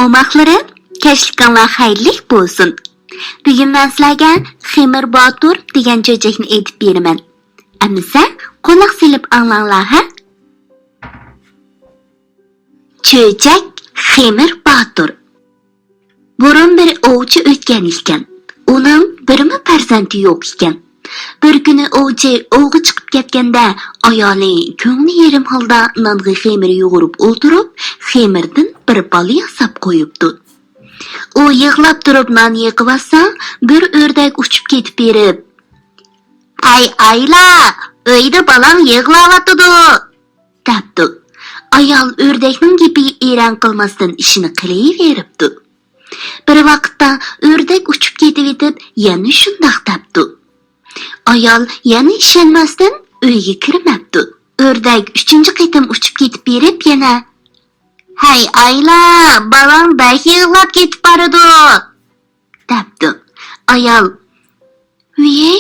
Omoqlarim, kashliqinglar xayrli bo'lsin. Bugun men sizlarga Xemir Botur degan cho'chakni aytib beraman. Amisa quloq silib anglanglar ha? Cho'chak Xemir Botur. Burun bir ovchi o'tgan ekan. Uning birmi farzandi yo'q ekan. Bir kuni ovchi ovga chiqib ketganda ayoli ko'ngli yerim holda nonga xemir yo'g'irib o'tirib, xemirdan bir bola yasab qo'yibdi. U yig'lab turib non yeqivasa, bir o'rdak uchib ketib berib, "Ay ayla, uyda balang yig'layotdi" debdi. Ayol o'rdakning gapiga eran qilmasdan ishini qilaveribdi. Bir vaqtda o'rdak uchib ketib etib, yana shundoq debdi. Ayol yana ishonmasdan uyga kirmabdi. O'rdak 3-chi qitim uchib ketib berib yana "Hay ayla, balang bak yig'lab ketib boradi" debdi. Ayol "Voy,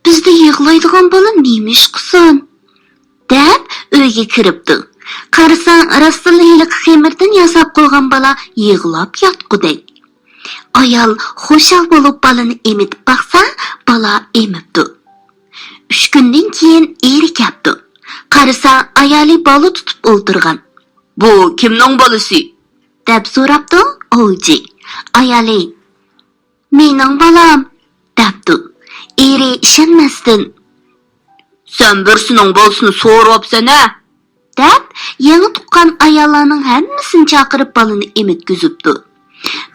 bizda yig'laydigan bola nemish qilsin?" deb uyga kiribdi. Qarasang, rasulillik xemirdan yasab qo'ygan bola yig'lab yotqudek. Ayol xushal bo'lib balani emitib baqsa, bola emibdi. 3 kundan keyin eri keldi. Qarasa, ayoli bola tutib o'ltirgan. "Bu kimning bolasi?" deb so'rabdi ovchi. Ayoli "Mening bolam" debdi. Eri ishonmasdan "Sen birsining bolasini so'rabsan-a?" deb yangi tuqqan ayollarning hammasini chaqirib balani emitkizibdi.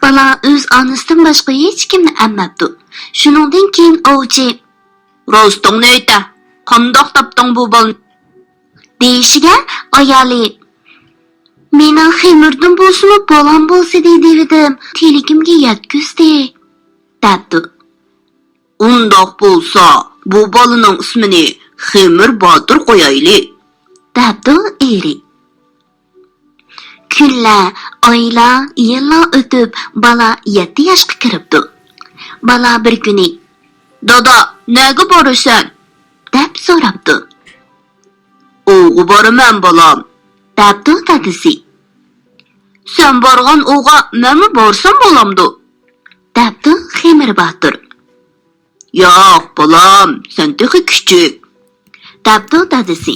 Bala o'z onasidan boshqa hech kimni ammabdi. Shuningdan keyin ovchi "Rostingni ayta, qandoq topding bu bolani?" deyishiga ayoli "Mening xemirdan bo'lsa-mu, bolam bo'lsa dedim, teligimga yetkizdi" debdi. "Undoq bo'lsa, bu bolaning ismini Xemir Botur qo'yaylik" debdi eri. Kunlar, oylar, yillar o'tib, bala 7 yoshga kiribdi. Bala bir kuni "Dada, nega borasan?" deb so'rabdi. "O'g'u boraman bolam" debdi dadasi. "Sen borgan o'g'a menmi borsam bo'lamdi?" debdi Xemir Botur. "Yo'q, bolam, sen texi kichik" debdi dadasi.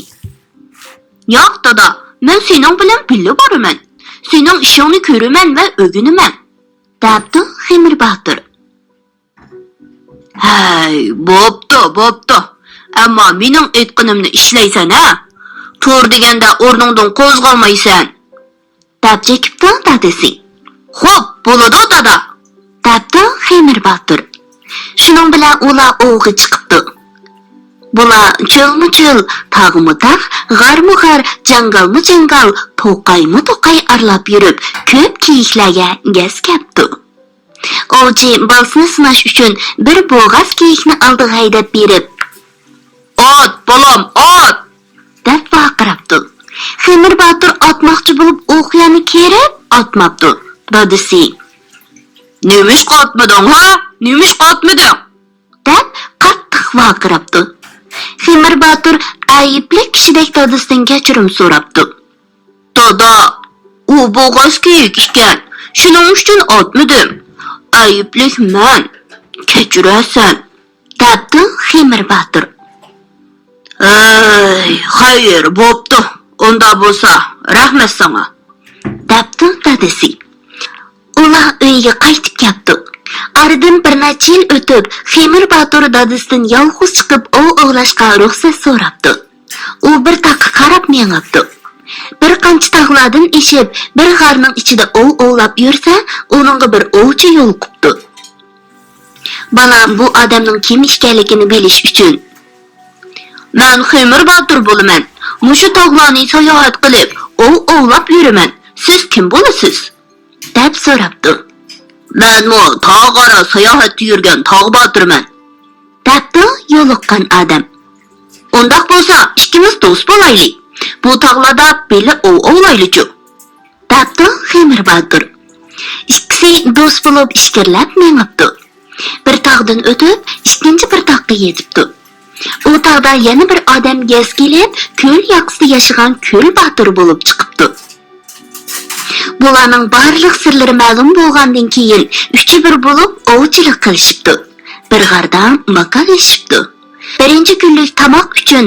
"Yo'q dada, men sening bilan birga boraman. Sening ishingni ko'raman va o'g'inaman" debdi Xemir Botur. "Hay, bo'pti. Ammo mening aytganimni ishlaysan-a? Tur deganda o'rningdan qo'zg'almaysan" deb chekibdi dadasi. "Xo'p, bo'ladi dada" debdi Xemir Botur. Shuning bilan ular o'g'ga chiqibdi. Bular cho'lmi-cho'l, tog'mi-tog', g'armi-g'ar, jangal-jangal, to'qaymi-to'qay arlab yurib, ko'p kiyiklarga gaz kapdi. Ovchi balsini sinash uchun bir bo'g'az kiyikni oldiga haydab berib, "Ot, bolam, ot!" deb baqiribdi. Xemir Botur otmoqchi bo'lib o'qyani kerib, otmabdi. Dadasi "Nemish qotmading, ha? Nemish qotmading?" deb qattiq baqiribdi. Xemir Botur ayibli kishidek dadasidan kechirim so'rabdi. "Dada, u bo'g'az kiyik ekan. Shuning uchun otmadim. Ayiblik men. Kechirasan" debdi Xemir Botur. "Ey, xayr, bo'pti. Unda bo'lsa, rahmat sana" debdi dadasi. Ular uyga qaytib keldi. Aradan bir necha yil o'tib, Xemir Botur dadasidan yolg'iz chiqib o'g'lashga ruxsat so'rabdi. U bir taqqa qarab mengibdi. Bir qancha tog'lardan eshib, bir g'arning ichida o'g'lab yursa, uningga bir ovchi yo'l qupdi. Bala bu odamning kim ekanligini bilish uchun "Men Xemir Botur bo'laman. Mushu tog'larni sayohat qilib, o'g'lab yuraman. Siz kim bo'lasiz?" deb so'rabdi. "Men tog' ora sayohatda yurgan tog' boturman" debdi yo'liqqan odam. "Undaq bo'lsa, ikkimiz do'st bo'laylik. Bu tog'larda beli o'g'laylik-ku" debdi Xemir Botur. Ikkisi do'st bo'lib ishkirlab mengibdi. Bir tog'dan o'tib, ikkinchi bir tog'ga yetibdi. U tog'da yana bir odam gaz kelib, ko'l yoqasida yashagan ko'l Botur bo'lib chiqibdi. Bularning barliq sirlari ma'lum bo'lgandan keyin uchi bir bo'lib ovchilik qilishibdi. Bir g'ardan makalashibdi. Birinchi kunlik tomoq uchun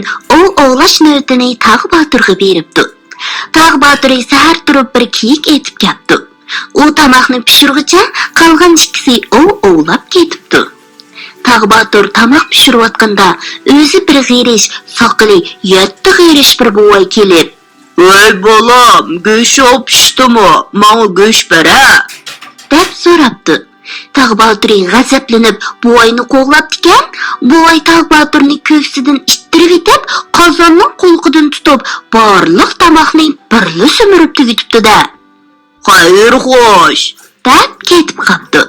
ovlash navbatini Tog' Boturga beribdi. Tog' Botur sahar turib bir kiyik etib kelibdi. U tomoqni pishirguncha qolgan ikkisi ovlab ketibdi. Tog' Botur tomoq pishirayotganda o'zi bir g'irish, soqili 7 g'irish bir buvay kelib, "Voy bolam, go'sht pishdimi? Menga go'sht ber-a?" deb so'rabdi. Tog' Botur g'azablanib buvayni qo'g'lab ekan, buvay Tog' Boturni ko'ksidan ittirib etib, qozonning qo'lqidan tutib, barliq tomoqni birli simirib tugitibdi-da. "Xayr xo'sh" deb ketib qoldi.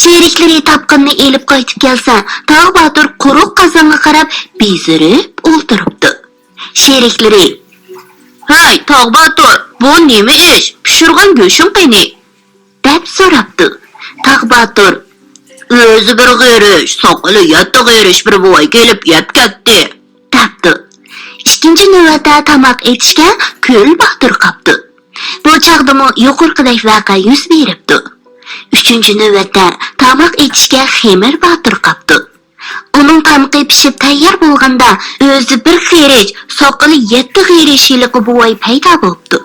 Sheriklari topqinni elib qaytib kelsa, Tog' Botur quruq qozonga qarab bezirib o'ltiribdi. Sheriklari: "Hey, Tog' Botur, bu nima ish? Pishirgan go'shting qani?" deb so'rabdi. Tog' Botur: "O'zi bir g'irish, soqoli 7 g'irish bir buvay kelib yeb ketdi" debdi. Ikkinchi navbatda tomoq etishga ko'l Botur qopdi. Bu chaqdimi yuqorqidek voqea yuz beribdi. Uchinchi navbatda tomoq etishga Xemir Botur qopdi. Uning tomoqi pishib tayyor bo'lganda o'zi bir g'irish, soqoli 7 g'irishlik buvay paydo bo'ldi.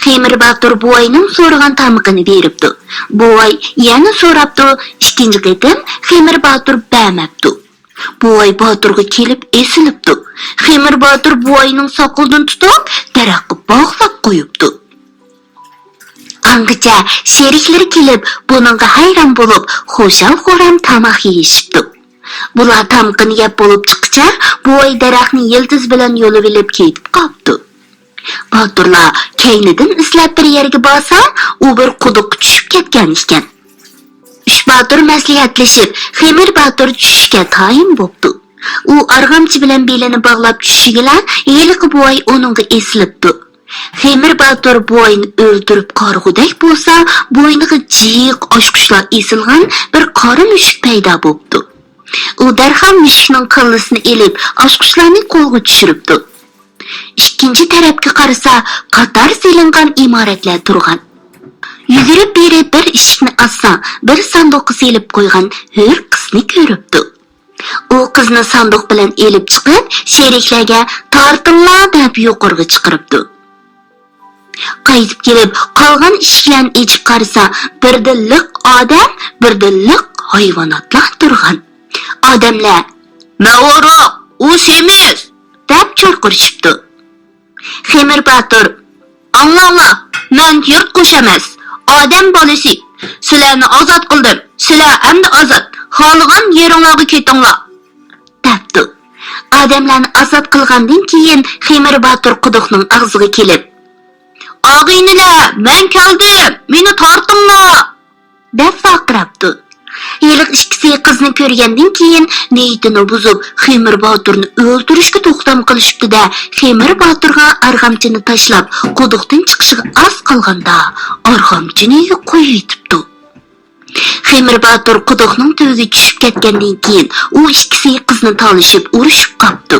Xemir Botur buvayning so'ragan tomoqini beribdi. Buvay yana so'rabdi, ikkinchi qitim Xemir Botur bermabdi. Buvay Boturga kelib esilibdi. Xemir Botur buvayning soqolidan tutib, daraxtga bog'lab qo'yibdi. Angacha sheriklari kelib, buningga hayron bo'lib, xo'shal-xo'ram tomoq yeyishibdi. Bular tomoqni yeb bo'lib chiqcha, buvay daraxtni yildiz bilan yo'lib olib ketib qoldi. Boturlar keynidan izlab bir yerga borsa, u bir quduqqa tushib ketgan ekan. Uch Botur maslahatlashib, Xemir Botur tushishga tayyin bo'ldi. U arg'amchi bilan belini bog'lab tushishiga, yiliqi buvay uningga eslibdi. Xemir Botur buvayni o'ldirib qarg'udak bo'lsa, bo'yniga jiq oshqushlar esilgan bir qora mushuk paydo bo'ldi. U darhol mushukning qillisini elib, oshqushlarni qo'lga tushiribdi. Ikkinchi tarafga qarasa, qator selingan imoratlar turgan. Yugurib berib bir eshikni ochsa, bir sanduqqa selib qo'ygan hur qizni ko'ribdi. U qizni sanduq bilan elib chiqib, sheriklarga "Tortinglar" deb yuqoriga chiqiribdi. Qaytib kelib, qolgan eshiklarni echib qarasa, birda liq odam, birda liq hayvonotlar turgan. Odamlar: "Mavoro, u semiz" deb chirqirishibdi. Xemir Botur: "Anlanglar, men yirtqish emas, odam bolasi. Sizlarni ozod qildim. Sizlar endi ozod. Xohlagan yeringlarga ketinglar" debdi. Odamlarni ozod qilgandan keyin Xemir Botur quduqning og'ziga kelib, "Og'aynilar, men keldim. Meni tortinglar" deb faqirabdi. Yiliq ikkisi qizni ko'rgandan keyin niyatini buzib, Xemir Boturni o'ldirishga to'xtam qilishibdi-da, Xemir Boturga arg'amchini tashlab, quduqdan chiqishiga oz qolganda, arg'amchini qo'yib yetibdi. Xemir Botur quduqning tubiga tushib ketgandan keyin, u ikkisi qizni talishib, urushib qoldi.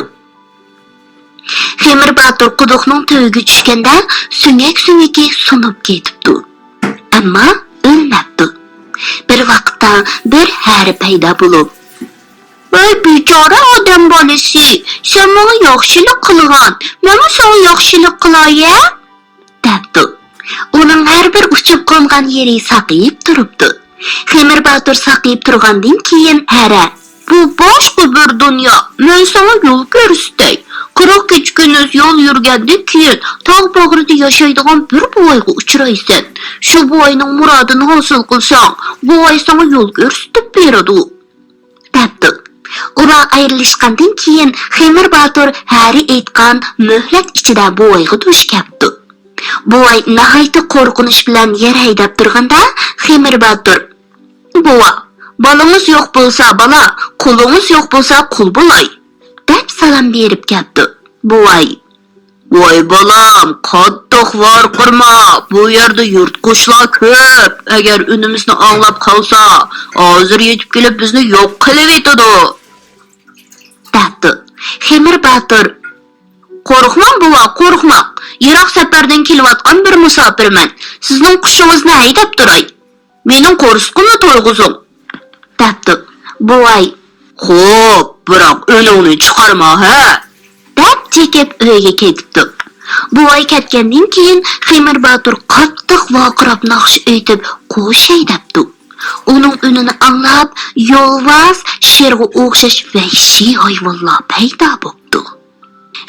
Xemir Botur quduqning tubiga tushganda, sumak-sumaki sunib ketibdi. Ammo o'lmabdi. Bir vaqtda bir hari paydo bo'lib, "Voy bechora odam bolasi, sen menga yaxshilik qilgan, men senga yaxshilik qilay-a?" debdi. Uning har bir uchib qo'ngan yeri saqiyib turibdi. Xemir Botur saqiyib turgandan keyin hara: "Bu boshqa bir dunyo. Men senga yo'l ko'rsatay. 40 kechkunduz yo'l yurgandan keyin tog' bag'rida yashaydigan bir buvayga uchraysan. Shu buvayning murodini hosil qilsang, buvay senga yo'l ko'rsatib beradi" debdi. Ular ayrilishgandan keyin Xemir Botur hari aytgan muhlat ichida buvayga dush keldi. Buvay nihoyat qo'rqinish bilan yer haydab turganda, Xemir Botur: "Buva, bolangiz yo'q bo'lsa bola, qulingiz yo'q bo'lsa qul bo'lay" deb salom berib keldi. Buvay: "Voy bolam, qattiq varqirma. Bu yerda yirtqichlar ko'p. Agar unimizni anglab qolsa, hozir yetib kelib bizni yo'q qilib etadi" debdi. Xemir Botur: Qo'rqmang buva, qo'rqmang. Yiroq safardan kelayotgan bir musofirman. Sizning qushingizni haydab turay. Mening qo'rsqimni to'yg'izing. Debdi. Buvay, "Xo'p, biroq o'lingni chiqarma, ha?" deb chekib uyga ketibdi. Buvay ketgandan keyin Xemir Batur qattiq vaqirab naqsh aytib qo'sh haydabdi. Uning unini anglab, yo'lvaz, sherga o'xshash vahshiy hayvonlar paydo bo'ldi.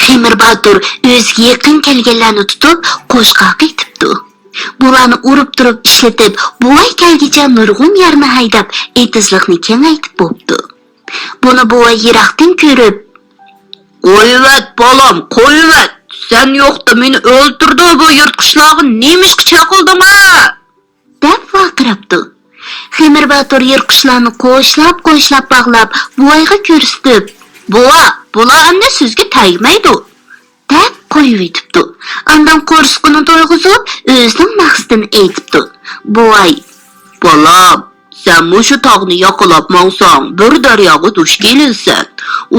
Xemir Batur o'ziga yaqin kelganlarni tutib, qo'shqa qaytibdi. Bularni urib turib ishlatib, buvay kelgicha nurg'un yerni haydab, etizlikni kengaytib bo'pti. Buni buvay yiroqdan ko'rib, "Qo'yvat, bolam, qo'yvat. Sen yo'qda meni o'ldirdi bu yirtqichlarni nemishqa chaqilding-a?" deb vaqirabdi. Xemir Batur yirtqichlarni qo'shlab bog'lab, buvayga ko'rsatib, "Buva, bular endi sizga tegmaydi" deb qo'yib etibdi. Ondan qo'rsqini to'yg'izib, o'zining maqsadini aytibdi. Buvay, "Bolam, sen mushu tog'ni yoqilab mansang, bir daryoga duch kelinsan.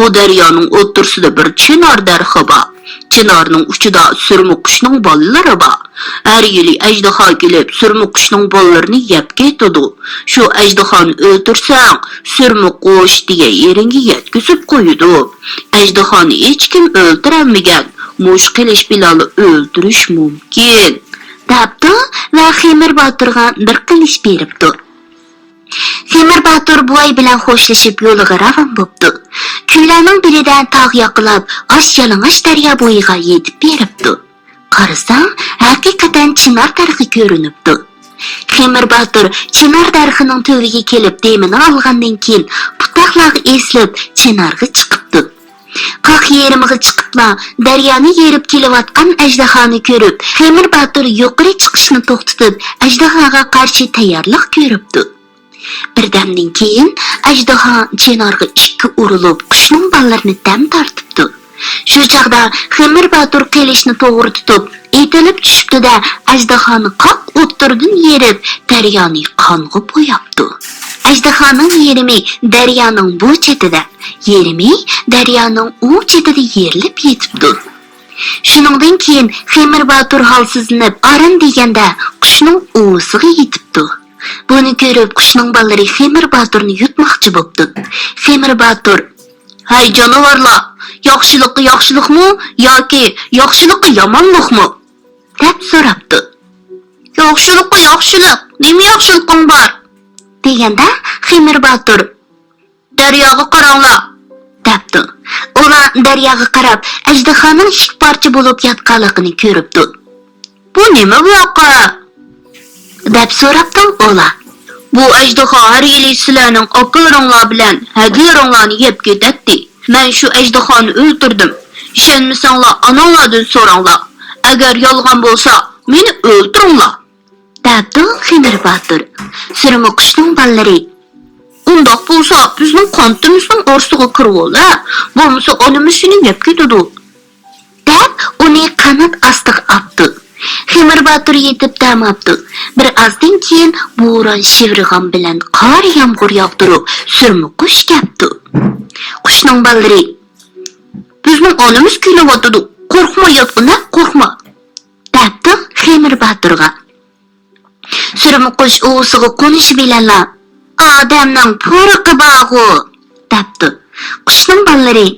U daryoning o'rtasida bir chinor darxi bor. Chinorning uchida surmuqushning bolalari bor. Har yili ajdaho kelib, surmuqushning bolalarini yeb ketadi. Shu ajdahoni o'ldirsang, surmuqush degan yeringa yetkazib qo'yadi. Ajdahoni hech kim o'ldirolmagan. Mush qilish bilan o'ldirish mumkin" debdi va Xemir Baturga bir qilish beribdi. Xemir Batur buvay bilan xo'shlashib yo'liga ravon bo'pti. Kunlarning biridan tog' yoqilab, osh-yalang'och daryo bo'yiga yetib beribdi. Qarasang, haqiqatan chinor darxi ko'rinibdi. Xemir Batur chinor darxining to'riga kelib demini olgandan keyin putoqlarga eslib chinorga chiqibdi. Qaq yerimiga chiqibla daryoni yerib kelayotgan ajdahoni ko'rib, Xemir Batur yuqori chiqishni to'xtatib, ajdahoga qarshi tayyorlik ko'ribdi. Birdamdan keyin ajdaho chinorga ikki urilib, qushning ballarini dam tortibdi. Shu chaqda Xemir Batur qilishni to'g'ri tutib, etilib tushibdi-da, ajdahoni qoq o'ttirdan yerib, daryoni qonga bo'yabdi. Ajdahoning yerimi daryoning bu chetida, yerimi daryoning u chetida yerilib yetibdi. Shuningdan keyin Xemir Batur holsizlanib, arin deganda qushning o'siga yetibdi. Buni ko'rib qushning ballari Xemir Baturni yutmoqchi bo'pti. Xemir Batur, "Hay jonivorlar, yaxshilikmi yoki yaxshilikqa yomonlikmi?" deb so'rabdi. "Yaxshilik, nima yaxshiliqing bor?" deganda Xemir Batur, "Daryoga qaranglar" debdi. Ular daryoga qarab, ajdahoning ikki parcha bo'lib yotganligini ko'ribdi. "Bu nima voqea?" deb so'rabdi ular. "Bu ajdaho har yili sizlarning aqllaringlar bilan hadilaringlarni yeb ketadi. Men shu ajdahoni o'ldirdim. Ishonmasanglar, onanglardan so'ranglar. Agar yolg'on bo'lsa, meni o'ldiringlar" debdi Xemir Batur. Surmuqushning ballari, "Undoq bo'lsa, bizning qontimizning orsiga kirib-ola, bo'lmasa onamiz seni yeb ketadi" deb uni qanot ostiga otdi. Xemir Batur yetib tamabdi. Bir ozdan keyin bo'ron shivirg'on bilan qor yomg'ir yog'dirib, surmuqush kapdi. Qushning ballari, "Bizning onamiz kelyapti. Qo'rqma yotqina, qo'rqma" debdi Xemir Baturga. Surmuqush o'siga qo'nishi bilan "Odamning po'riqi bog'u" debdi. Qushning ballari,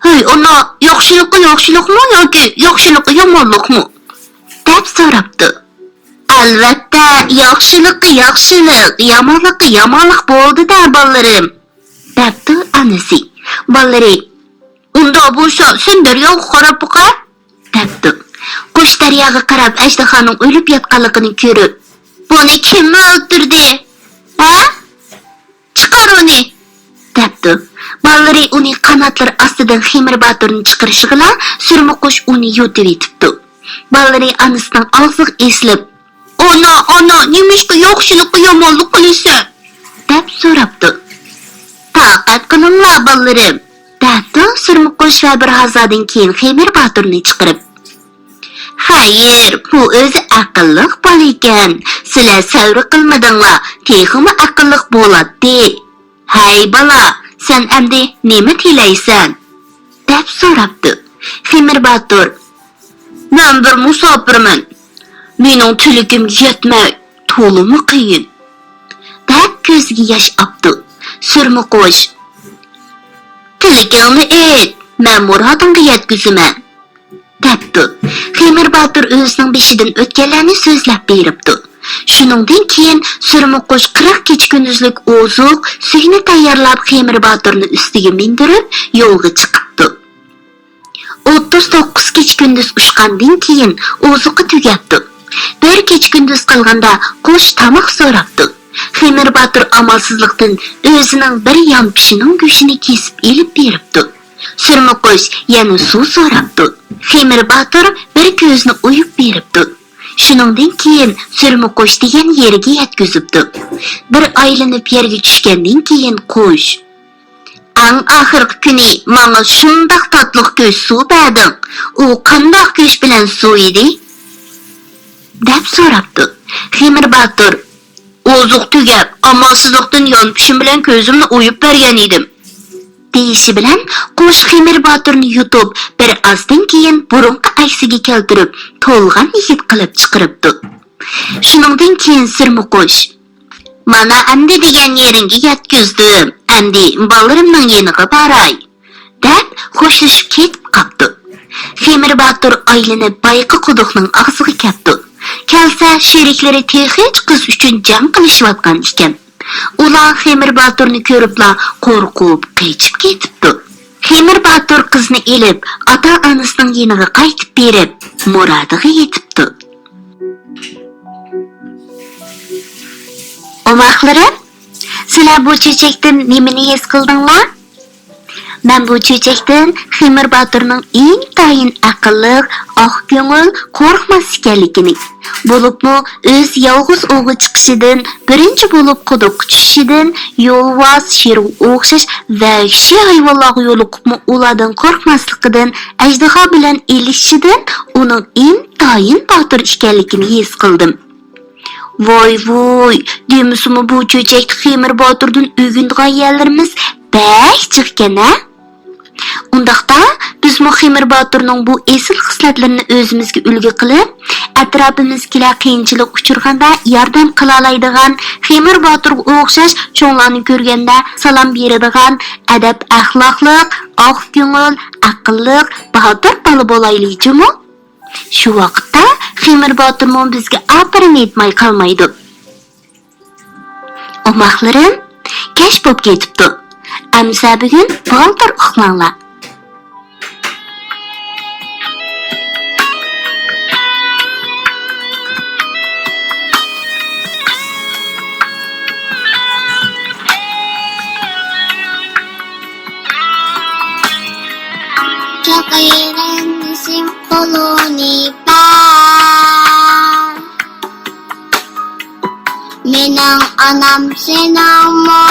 "Hey, ona, yaxshilikmi yoki yaxshilikqa yomonlikmi?" deb so'rabdi. "Albatta, yaxshilik, yomonlik bo'ldi-da, bolarim" debdi onasi. Ballari, "Unda bo'lsa, sen daryoga qarab boqa" debdi. Qush daryoga qarab ajdahoning o'lib yotganligini ko'rib, "Buni kim o'ldirdi? Ha? Chiqar uni" debdi. Ballari uning qanotlari ostidan Xemir Baturni chiqarishi bilan surmuqush uni yutib etibdi. Ballari onasining og'ziga eslib, "Ona, nimishqa yaxshilikqa yomonlik qilasan?" deb so'rabdi. "Taqat qilinglar, ballarim" debdi surmuqush va bir hazodan keyin Xemir Baturni chiqarib, "Xayr, bu o'zi aqlliq bola ekan. Sizlar savri qilmadinglar, texmi aqlliq bo'ladi. Hay bola, sen endi nima tilaysan?" deb so'rabdi. Xemir Batur, Men bir musafirman. Mening tiligim yetmay, to'limi qiyin. deb ko'ziga yosh opdi. Surmuqush, Tiligingni ayt, men murodimga yetkazaman. debdi. Xemir Batur o'zining beshidan o'tganlarni so'zlab beribdi. Shuningdan keyin Surmuqush 40 kecha kunduzlik ozuq suyni tayyorlab Xemir Baturni ustiga mindirib yo'lga chiqibdi. 39 kecha kunduz ushqandan keyin ozuqi tugabdi. Bir kecha kunduz qilganda qush tamoq so'rabdi. Xemir Batur amalsizlikdan o'zining bir yampishining go'shtini kesib elib beribdi. Surmuqush yana suv so'rabdi. Xemir Batur bir ko'zni o'yib beribdi. Shuningdan keyin Surmuqush degan yeriga yetkazibdi. Bir aylanib yerga tushgandan keyin qush, Ang oxirgi kuni menga shundoq tatliq go'sht suv berding. U qandoq go'sht bilan suv edi? deb so'rabdi. Xemir Batur, Ozuq tugab, amalsizlikdan yonpishim bilan ko'zimni o'yib bergan edim. deyishi bilan qush Xemir Baturni yutib, bir ozdan keyin burunqi aksiga keltirib, to'lg'an yigit qilib chiqiribdi. Shuningdan keyin Surmuqush, Mana endi degan yeringga yetkazdim. Endi bolarimning yeniga boray. deb xo'shlashib ketib qopti. Xemir Batur aylanib bayqi quduqning og'ziga ketdi. Kelsa, sheriklari texich qiz uchun jang qilishayotgan ekan. Ular Xemir Baturni ko'ribla qo'rqib, qechib ketibdi. Xemir Batur qizni elib, ota-onasining yeniga qaytib berib, murodiga yetibdi. Omoqlarim, sizlar bu cho'chakdan nimani his qildinglar? Men bu cho'chakdan Xemir Baturning intayin aqlli, oq ko'ngil, qo'rqmas ekanligini, bo'libmi o'z yolg'iz o'g'i chiqishidan, birinchi bo'lib quduqqa tushishidan, yo'lvoz, sherga o'xshash vahshiy hayvonlarga yo'liqibmi ulardan qo'rqmasligidan, ajdaho bilan elishishidan uning intayin botir ekanligini his qildim. Voy, demisimi bu cho'chakni Xemir Baturdan o'rgangan yerlarimiz bak chiqqan-a? Undaqda biz Xemir Baturning bu esil xislatlarini o'zimizga ulgu qilib, atrofimizga qiyinchilik uchirganda yordam qila oladigan, Xemir Baturga o'xshash cho'nglarni ko'rganda salom beradigan, adab axloqli, oq ko'ngil, aqlli, bahodir bola bo'laylikmi? Shu vaqtda Xemir Baturning bizga apirin etmay qolmaydi. Omoqlarim, kech bo'lib ketibdi. Amsa bugun baldir uxlanglar. Kekairan koloni bar. Menang anam senamo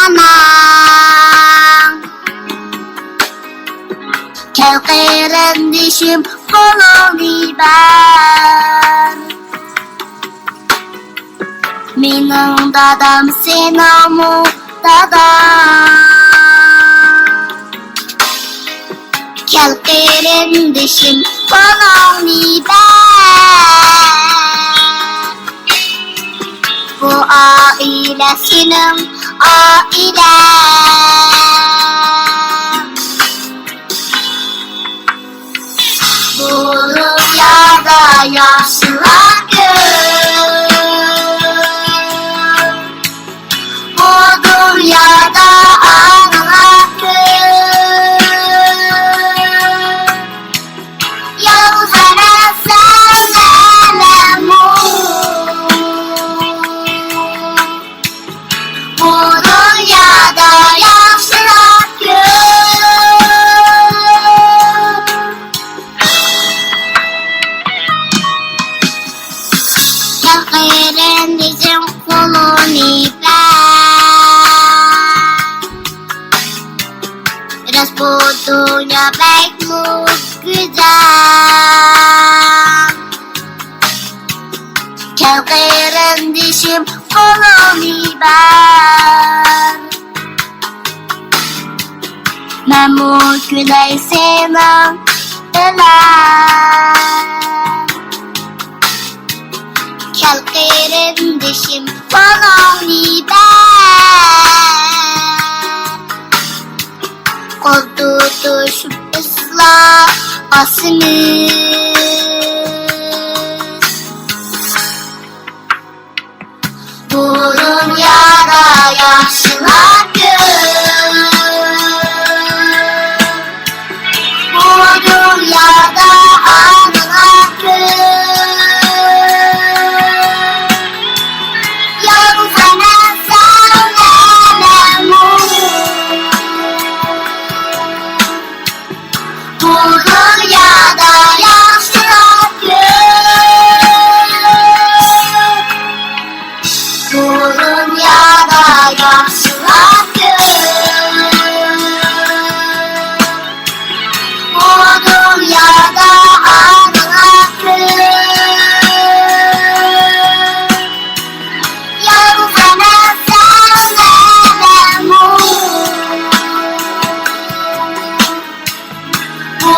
anam. Kekairan koloni bar. Menang dadam senamo dadam. Kelkerim dişim koloni ben. Bu ailesinin aile. Bu rüyada yaşlılar gör. Bu dünyada analar gör. Bizim koloni biraz bu dünya bekmut güzel. Kelkerin dişim koloni ben bu güney senin Kel qeyrindişim baloni ben Qol tutuşup ıslah asımız Bu dünyada yaşlılar gün Bu dünyada anılar gün Yalnız ana sevmem Bu dünyada yaşlılar gün Bu dünyada yaşlılar gün Bu dünyada anılar gün Yalnız ana sevmem Bu